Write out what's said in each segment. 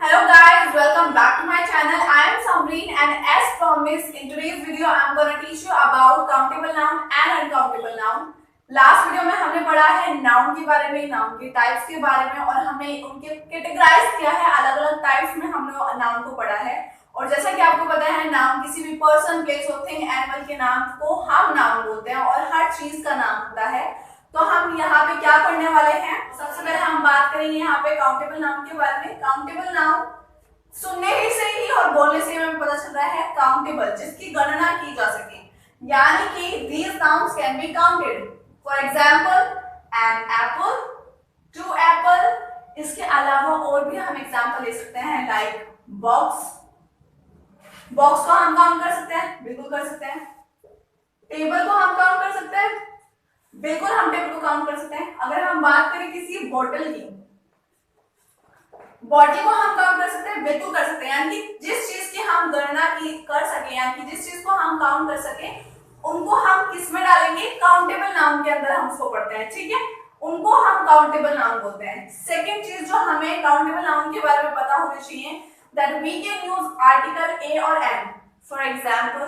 Hello guys, welcome back to my channel. I am Samreen and as promised in today's video I am going to teach you about countable noun and uncountable noun. Last video में हमने पढ़ा है noun के बारे में, noun के types के बारे में और हमने उनके कैटेगराइज किया है, अलग अलग टाइप्स में हमने नाउन को पढ़ा है। और जैसा कि आपको पता है नाउन किसी भी पर्सन, प्लेस और थिंग, एनिमल के नाम को हम नाउन बोलते हैं और हर चीज का नाम होता है। तो हम यहाँ पे क्या पढ़ने वाले हैं, सबसे पहले हम बात करेंगे यहाँ पे काउंटेबल नाउन के बारे में। काउंटेबल नाउन सुनने ही से ही और बोलने से हमें पता चल रहा है काउंटेबल, जिसकी गणना की जा सके, यानी कि these nouns can be counted. For example, an apple, two apple। इसके अलावा और भी हम एग्जाम्पल ले सकते हैं लाइक बॉक्स। बॉक्स को हम काउंट कर सकते हैं, बिल्कुल कर सकते हैं। टेबल को हम काउंट कर सकते हैं, बिल्कुल हम टेबल को काउंट कर सकते हैं। अगर हम बात करें किसी बॉटल की, बॉटल को हम काउंट कर सकते हैं, बिल्कुल कर सकते हैं। यानी कि जिस चीज की हम गणना की कर सके, यानी कि जिस चीज को हम काउंट कर सके, उनको हम किस में डालेंगे, काउंटेबल नाउन के अंदर हम उसको पढ़ते हैं, ठीक है। उनको हम काउंटेबल नाउन बोलते हैं। सेकंड चीज जो हमें काउंटेबल नाउन के बारे में पता होनी चाहिए, that we can use article A और an. For example,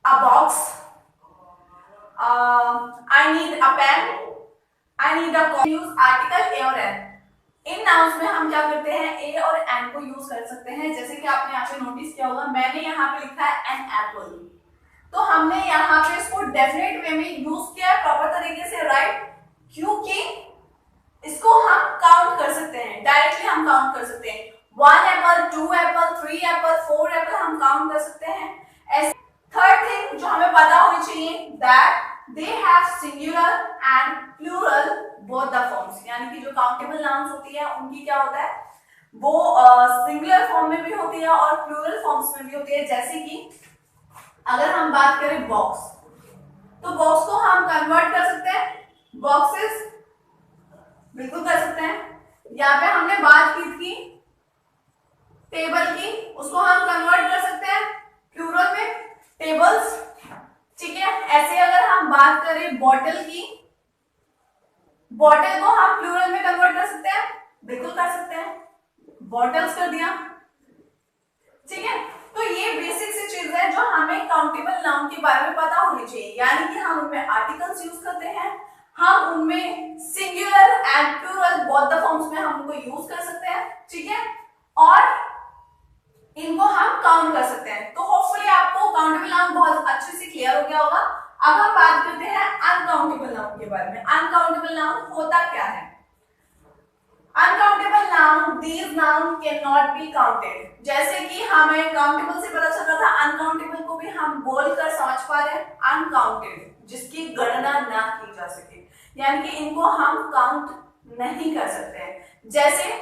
a box, I need a pen, I need a copy. Use article A और एन। इन नाउन्स में हम क्या करते हैं, ए और एन को यूज कर सकते हैं। जैसे कि आपने यहाँ पे नोटिस किया होगा, मैंने यहाँ पे लिखा है एन एप्पल, तो हमने यहाँ पे इसको डेफिनेट वे में यूज किया है प्रॉपर तरीके से, राइट। क्योंकि इसको हम काउंट कर सकते हैं, डायरेक्टली हम काउंट कर सकते हैं। 1 एप्पल, 2 एप्पल, 3 एप्पल, 4 एप्पल हम काउंट कर सकते हैं। थर्ड थिंग जो हमें पता होनी चाहिए, that they have singular and plural both the forms. यानी कि जो काउंटेबल नाउन्स होती है उनकी क्या होता है, वो सिंगुलर फॉर्म में भी होती है और प्लूरल फॉर्म्स में भी होती है। जैसे कि अगर हम बात करें बॉक्स, तो बॉक्स को हम कन्वर्ट कर सकते हैं बॉक्सेस, बिल्कुल कर सकते हैं। यहाँ पे हमने बात की थी टेबल की, उसको हम कन्वर्ट कर सकते हैं प्लूरल में, टेबल्स, ठीक है। ऐसे अगर हम बात करें बॉटल की, बॉटल को हम प्लूरल में कन्वर्ट कर सकते हैं, बिल्कुल कर सकते हैं, बॉटल्स कर दिया, ठीक है। तो ये बेसिक सी चीज है जो हमें काउंटेबल नाउन के बारे में पता होनी चाहिए। यानी कि हम उनमें आर्टिकल्स यूज करते हैं, हम उनमें singular and plural both the forms में हम उनको यूज कर सकते हैं, ठीक है। और इनको हम काउंट कर सकते हैं। तो होपफुली आपको काउंटेबल नाउन बहुत अच्छे से क्लियर हो गया होगा। अब हम बात करते हैं अनकाउंटेबल नाउन के बारे में। अनकाउंटेबल नाउन होता क्या है? Uncountable noun, these noun can not be counted. जैसे कि हमें काउंटेबल से पता चल रहा था, अनकाउंटेबल को भी हम बोलकर समझ पा रहे हैं, अनकाउंटेड, जिसकी गणना ना की जा सके, यानी कि इनको हम काउंट नहीं कर सकते। जैसे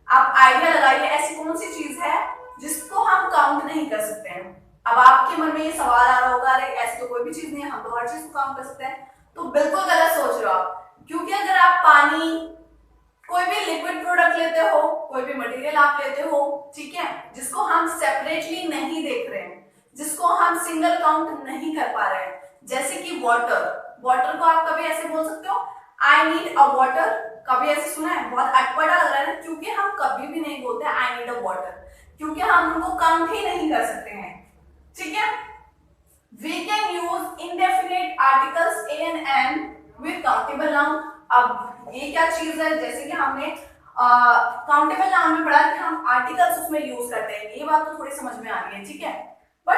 आप आइडिया लगाइए, ऐसी कौन सी चीज है जिसको हम काउंट नहीं कर सकते हैं। अब आपके मन में ये सवाल आ रहा होगा, अरे ऐसी तो कोई भी चीज नहीं है, हम तो हर चीज को काउंट कर सकते हैं। तो बिल्कुल गलत सोच रहे हो आप, क्योंकि अगर आप पानी, कोई भी लिक्विड प्रोडक्ट लेते हो, कोई भी मटेरियल आप लेते हो, ठीक है, जिसको हम सेपरेटली नहीं देख रहे हैं, जिसको हम सिंगल काउंट नहीं कर पा रहे हैं, जैसे कि वाटर। वाटर को आप कभी ऐसे बोल सकते हो, आई नीड अ वाटर। कभी ऐसे सुना है? बहुत अटपटा लग रहा है ना, क्योंकि हम कभी भी नहीं बोलते आई नीड अ वाटर, क्योंकि हम उनको काउंट ही नहीं कर सकते हैं, ठीक है। We can use indefinite articles a and an with countable noun. अब ये क्या चीज है, जैसे कि हमने काउंटेबल नाउन में पढ़ा कि हम आर्टिकल्स उसमें यूज करते हैं, ये बात तो थोड़ी समझ में आ रही है, ठीक है। बट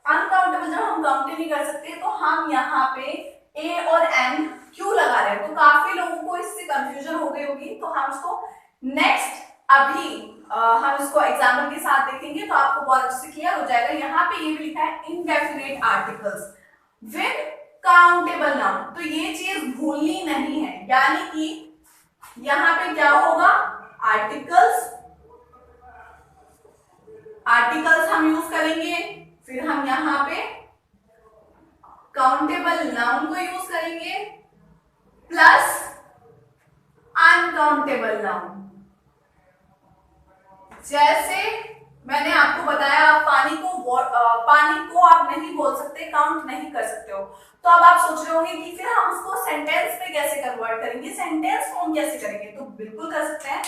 अनकाउंटेबल जब हम काउंट नहीं कर सकते, तो हम यहाँ पे ए और एन क्यों लगा रहे हैं, तो काफी लोगों को इससे कंफ्यूजन हो गई होगी। तो हम इसको नेक्स्ट अभी हम इसको एग्जाम्पल के साथ देखेंगे, तो आपको बहुत अच्छे से क्लियर हो जाएगा। यहाँ पे ये भी लिखा है indefinite articles with countable noun, तो ये चीज भूलनी नहीं है। यानी कि यहाँ पे क्या होगा, आर्टिकल्स, आर्टिकल्स हम यूज करेंगे, फिर हम यहाँ पे काउंटेबल नाउन को यूज करेंगे प्लस अनकाउंटेबल नाउन। जैसे मैंने आपको बताया, पानी को आप नहीं बोल सकते, काउंट नहीं कर सकते हो। तो अब आप सोच रहे होंगे कि फिर हम उसको सेंटेंस में कैसे कन्वर्ट करेंगे, सेंटेंस फॉर्म कैसे करेंगे? तो बिल्कुल कर सकते हैं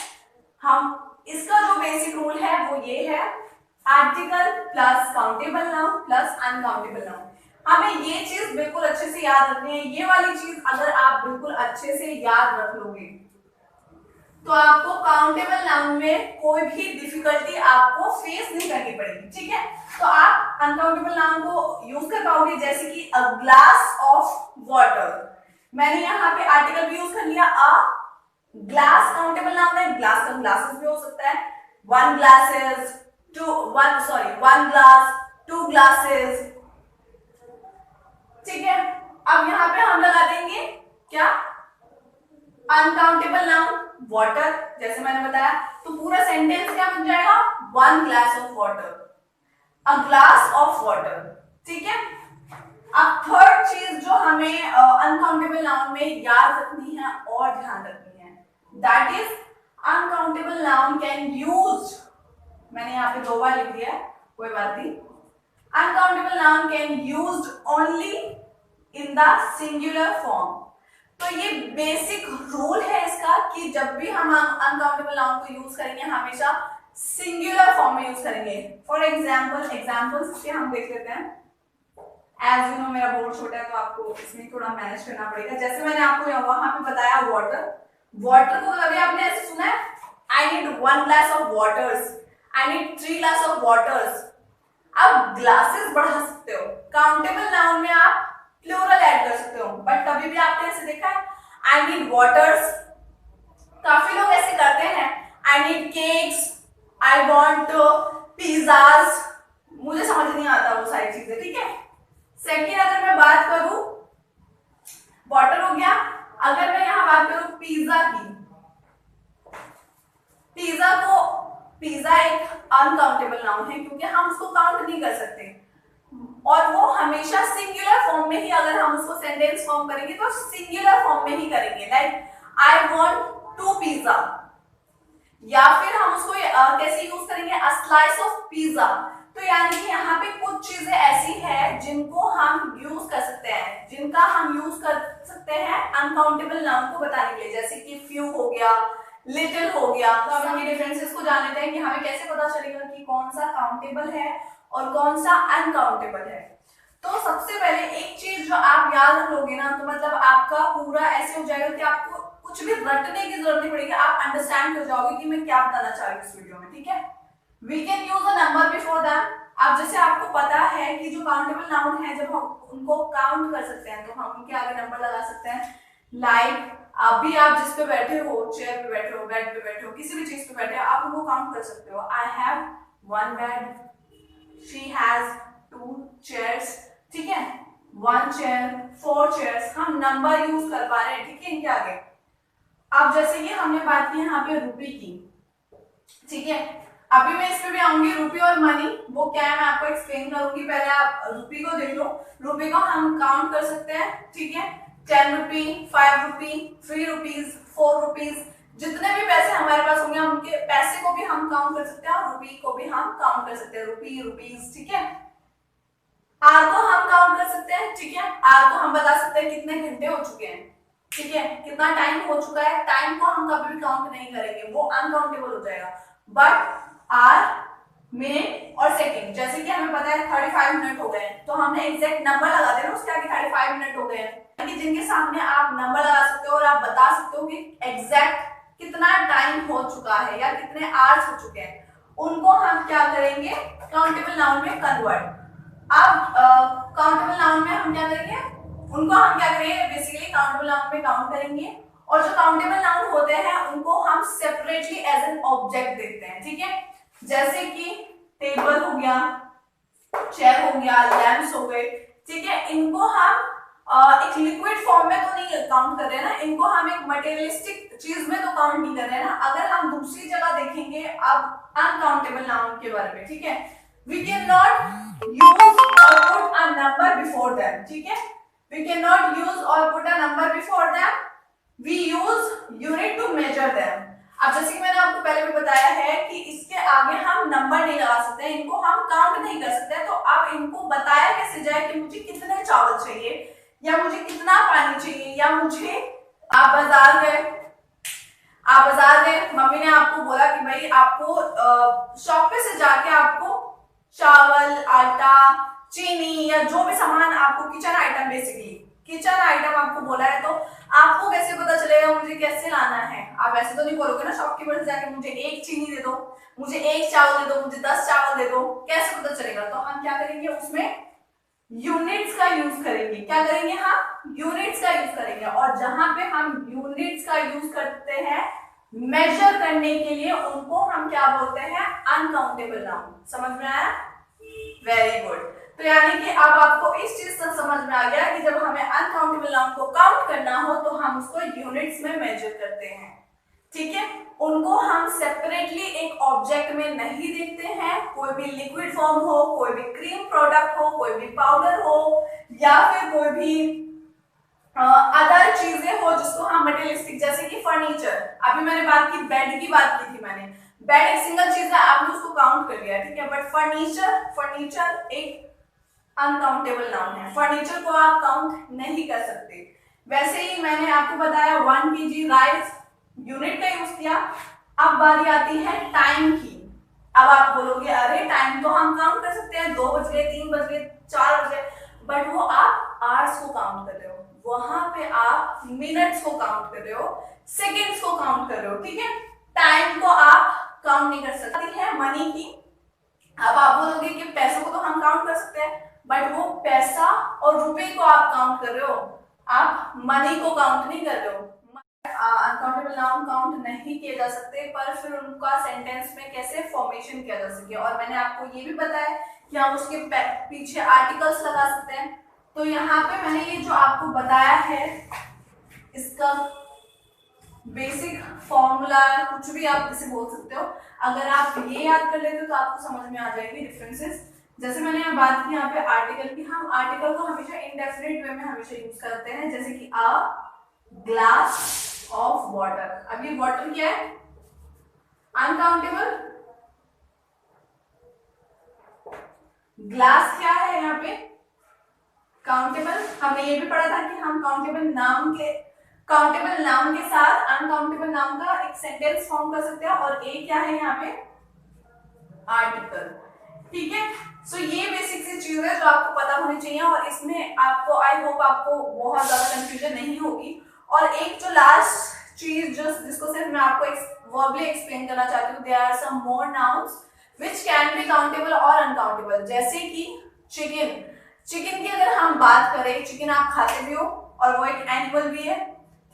हम। इसका जो बेसिक ये है article plus countable noun plus uncountable noun. हमें ये चीज बिल्कुल अच्छे से याद रखनी है। ये वाली चीज अगर आप बिल्कुल अच्छे से याद रख लोगे तो आपको काउंटेबल नाउन में कोई भी डिफिकल्टी आपको फेस नहीं करनी पड़ेगी, ठीक है। तो आप अनकाउंटेबल नाउन को यूज कर पाओगे, जैसे कि अ ग्लास ऑफ वाटर। मैंने यहाँ पे आर्टिकल भी यूज कर लिया। अ ग्लास काउंटेबल नाउन है, ग्लास का ग्लासेस भी हो सकता है। One glasses, one glass, two glasses, ठीक है। अब यहाँ पे हम लगा देंगे क्या, अनकाउंटेबल नाउन वाटर, जैसे मैंने बताया। तो पूरा सेंटेंस क्या बन जाएगा, one glass of water, a glass of water, ठीक है। अब थर्ड चीज जो हमें अनकाउंटेबल नाउन में याद रखनी है और ध्यान रखनी है, that is uncountable noun can use, मैंने यहाँ पे 2 बार लिख दिया है, कोई बात नहीं। Uncountable noun can used only in the singular form. तो ये बेसिक रूल है इसका कि जब भी हम अनकाउंटेबल नाउन को यूज करेंगे हमेशा सिंगुलर फॉर्म में यूज करेंगे। फॉर एग्जांपल्स के हम देख लेते हैं। एज यू नो मेरा बोर्ड छोटा है तो आपको इसमें थोड़ा मैनेज करना पड़ेगा। जैसे मैंने आपको वहां पे बताया वाटर, वाटर को कभी आपने ऐसे सुना है, I need 1 glass of waters, I need 3 glass of waters. अब ग्लासेस बढ़ा सकते हो, काउंटेबल नाउन में आप प्लूरल ऐड कर सकते हो, बट कभी भी आपने ऐसे देखा है आई नीड वाटर्स। काफी लोग ऐसे करते हैं, I need cakes, I want pizzas, मुझे समझ नहीं आता वो सारी चीजें, ठीक है। सेकंड अगर मैं बात करूं, वाटर हो गया। अगर मैं यहां बात करूं पिज्जा की, पिज्जा एक अनकाउंटेबल नाउन है क्योंकि हम उसको काउंट नहीं कर सकते, और वो हमेशा सिंगुलर फॉर्म में ही, अगर हम उसको सेंटेंस फॉर्म करेंगे तो सिंगुलर फॉर्म में ही करेंगे, लाइक आई वांट 2 पिज्जा। या फिर हम उसको कैसे यूज करेंगे, अ स्लाइस ऑफ पिज्जा। तो यानी कि यहाँ पे कुछ चीजें ऐसी हैं जिनको हम यूज कर सकते हैं, जिनका हम यूज कर सकते हैं अनकाउंटेबल नाउन को बताने के लिए, जैसे कि फ्यू हो गया, लिटिल हो गया। तो अब इनके डिफरेंसेस को जान लेते हैं कि हमें कैसे पता चलेगा कि कौन सा काउंटेबल है और कौन सा अनकाउंटेबल है। तो सबसे पहले एक चीज जो आप याद रख लोगे ना, तो मतलब आपका पूरा ऐसे हो जाएगा कि आपको कुछ भी रटने की जरूरत नहीं पड़ेगी, आप अंडरस्टैंड कर जाओगे कि मैं क्या बताना चाह रही हूँ इस वीडियो में, ठीक है। We can use a number before that. अब जैसे आपको पता है कि जो काउंटेबल नाउन है जब हम उनको काउंट कर सकते हैं तो हम उनके आगे नंबर लगा सकते हैं। लाइक अभी आप जिस पे बैठे हो, चेयर पे बैठे हो, बेड पे बैठे हो, किसी भी चीज पे बैठे हो, आप उनको काउंट कर सकते हो। I have 1 bed, she has 2 chairs, ठीक है, 1 चेयर, 4 चेयर्स, हम नंबर यूज कर पा रहे हैं, ठीक है, इनके आगे। अब जैसे कि हमने बात की यहाँ पे रुपी की, ठीक है, अभी मैं इस पे भी आऊंगी, रुपी और मनी, वो क्या है मैं आपको एक्सप्लेन करूंगी। पहले आप रुपी को देख लो। रुपी को हम काउंट कर सकते हैं, ठीक है, 10 रुपी, 5 रुपी, 3 रुपीज, 4 रुपीज, जितने भी पैसे हमारे पास होंगे हम उनके पैसे को भी हम काउंट कर सकते हैं और रुपी को भी हम काउंट कर सकते हैं, रुपी, रुपीज, ठीक है। आर को हम काउंट कर सकते हैं, ठीक है, आर को हम बता सकते हैं कितने घंटे हो चुके हैं, ठीक है, कितना टाइम हो चुका है। टाइम को हम कभी भी काउंट नहीं करेंगे, वो अनकाउंटेबल हो जाएगा। बट आर, मिनट और सेकंड, जैसे कि हमें पता है 35 मिनट हो गए हैं तो हमने एग्जैक्ट नंबर लगा देना उसके आगे 35 मिनट हो गए हैं, कि जिनके सामने आप नंबर लगा सकते हो और आप बता सकते हो कि एग्जैक्ट कितना टाइम हो चुका है या कितने आवर्स हो चुके हैं, उनको हम क्या करेंगे, काउंटेबल नाउन में कन्वर्ट। अब काउंटेबल नाउन में हम क्या करेंगे, उनको हम क्या करेंगे, बेसिकली काउंटेबल नाउन में काउंट करेंगे, और जो काउंटेबल नाउन होते हैं उनको हम सेपरेटली एज एन ऑब्जेक्ट देखते हैं, ठीक है। जैसे कि टेबल हो गया, चेयर हो गया, लैंप्स हो गए, ठीक है, इनको हम एक लिक्विड फॉर्म में तो नहीं काउंट कर रहे हैं ना, इनको हम एक मटेरियलिस्टिक चीज में तो काउंट नहीं कर रहे हैं ना। अगर हम दूसरी जगह देखेंगे अब अनकाउंटेबल नाउन के बारे में, ठीक है, we can not use or put a number before them, ठीक है, we can not use or put a number before them, we use unit to measure them. अब जैसे कि मैंने आपको पहले भी बताया है कि इसके आगे हम नंबर नहीं लगा सकते, इनको हम काउंट नहीं कर सकते, तो अब इनको बताया कैसे जाए कि मुझे कितने चावल चाहिए या मुझे कितना पानी चाहिए, या मुझे, आप बाजार गए, आप बाजार गए, मम्मी ने आपको बोला कि भाई आपको शॉप पे से जाके आपको चावल, आटा, चीनी या जो भी सामान आपको kitchen item, basically kitchen item आपको बोला है, तो आपको कैसे पता चलेगा मुझे कैसे लाना है? आप ऐसे तो नहीं बोलोगे ना शॉपकीपर से जाके मुझे 1 चीनी दे दो, मुझे 1 चावल दे दो, मुझे 10 चावल दे दो, कैसे पता चलेगा? तो हम क्या करेंगे, उसमें यूनिट्स का यूज करेंगे। क्या करेंगे? हम यूनिट्स का यूज करेंगे। और जहां पे हम यूनिट्स का यूज करते हैं मेजर करने के लिए, उनको हम क्या बोलते हैं? Uncountable noun. समझ में आया? Very good. तो यानी कि अब आपको इस चीज से समझ में आ गया कि जब हमें अनकाउंटेबल नाउन को काउंट करना हो तो हम उसको यूनिट्स में मेजर करते हैं। ठीक है, उनको हम सेपरेटली एक ऑब्जेक्ट में नहीं देखते हैं। कोई भी लिक्विड फॉर्म हो, कोई भी क्रीम प्रोडक्ट हो, कोई भी पाउडर हो, या फिर कोई भी अदर चीजें हो जिसको हम मटेरियलिस्टिक, जैसे कि फर्नीचर। अभी मैंने बात की, बेड की बात की थी मैंने। बेड एक सिंगल चीज है, आपने उसको काउंट कर लिया, ठीक है, बट फर्नीचर एक अनकाउंटेबल नाउन है। फर्नीचर को आप काउंट नहीं कर सकते। वैसे ही मैंने आपको बताया 1 kg राइस, यूनिट का यूज किया। अब बारी आती है टाइम की। अब आप बोलोगे अरे टाइम तो हम काउंट कर सकते हैं, 2 बज गए, 3 बज गए, 4 बज गए, बट वो आप आवर्स को काउंट कर रहे हो, वहां पे आप मिनट्स को काउंट कर रहे हो, सेकेंड्स को काउंट कर रहे हो। ठीक है, टाइम को आप काउंट नहीं कर सकते। है मनी की। अब आप बोलोगे कि पैसों को तो हम काउंट कर सकते हैं, बट वो पैसा और रुपए को आप काउंट कर रहे हो, आप मनी को काउंट नहीं कर रहे हो। अनकाउंटेबल नाउन काउंट नहीं किए जा सकते, पर फिर उनका सेंटेंस में कैसे फॉर्मेशन किया जा सके। और मैंने आपको ये भी बताया कि हम उसके पीछे आर्टिकल्स लगा सकते हैं। तो यहाँ पे मैंने ये जो आपको बताया है, इसका बेसिक फॉर्मूला, कुछ भी आप इसे बोल सकते हो। अगर आप ये याद कर लेते हो तो आपको समझ में आ जाएगी डिफरेंसेस। जैसे मैंने यहाँ बात की यहाँ पे आर्टिकल की, हम आर्टिकल को हमेशा इंडेफिनिट वे में हमेशा यूज करते हैं, जैसे कि अ ग्लास ऑफ वाटर। अब ये वाटर क्या है? अनकाउंटेबल। ग्लास क्या है यहाँ पे? काउंटेबल। हमने ये भी पढ़ा था कि हम काउंटेबल नाउन के साथ अनकाउंटेबल नाउन का एक सेंटेंस फॉर्म कर सकते हैं। और ए क्या है यहाँ पे? आर्टिकल। ठीक है, सो ये बेसिक सी चीज है जो आपको पता होनी चाहिए, और इसमें आपको आई होप आपको बहुत ज्यादा कंफ्यूजन नहीं होगी। और एक जो लास्ट चीज जिसको सिर्फ मैं आपको वर्बली एक्सप्लेन करना चाहती हूँ, there are some more nouns which can be countable or uncountable. जैसे कि चिकन की अगर हम बात करें, चिकन आप खाते भी हो और वो एक एनिमल भी है।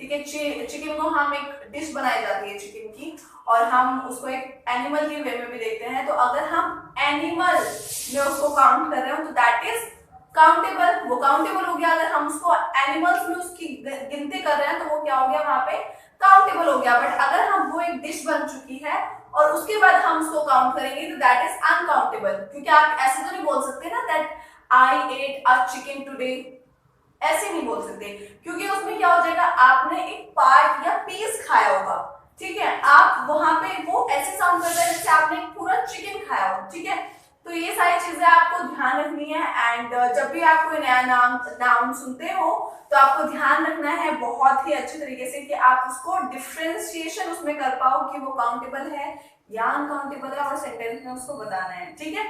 ठीक है, चिकन को हम एक डिश बनाई जाती है चिकन की, और हम उसको एक एनिमल के वे में भी देखते हैं। तो अगर हम एनिमल में उसको काउंट कर रहे हो तो दैट इज काउंटेबल, वो काउंटेबल हो गया। अगर हम उसको एनिमल्स में उसकी गिनती कर रहे हैं तो वो क्या हो गया? वहां पे काउंटेबल हो गया। बट अगर हम वो एक डिश बन चुकी है और उसके बाद हम उसको काउंट करेंगे तो दैट इज अनकाउंटेबल। क्योंकि आप ऐसे तो नहीं बोल सकते ना that I at a chicken today, ऐसे नहीं बोल सकते, क्योंकि उसमें क्या हो जाएगा? आपने एक पार्ट या पीस खाया होगा। ठीक है, आप वहां पे वो ऐसे साउंड करता है जैसे आपने एक पूरा चिकन खाया हो। ठीक है, तो ये सारी चीजें आपको ध्यान रखनी है। एंड जब भी आप कोई नया नाउन सुनते हो तो आपको ध्यान रखना है बहुत ही अच्छे तरीके से कि आप उसको डिफरेंशिएशन उसमें कर पाओ कि वो काउंटेबल है या अनकाउंटेबल है, और सेंटेंस में उसको बताना है। ठीक है,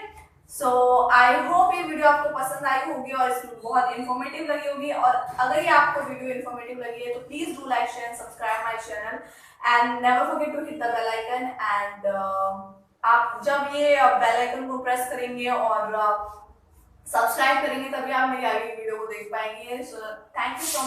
सो आई होप ये वीडियो आपको पसंद आई होगी और इसमें बहुत इन्फॉर्मेटिव लगी होगी। और अगर ये आपको वीडियो इन्फॉर्मेटिव लगी है तो please do like, share, subscribe my channel and never forget to hit the bell icon. And आप जब ये बेल आइकन को प्रेस करेंगे और सब्सक्राइब करेंगे तभी आप मेरी आगे वीडियो को देख पाएंगे। So thank you so much.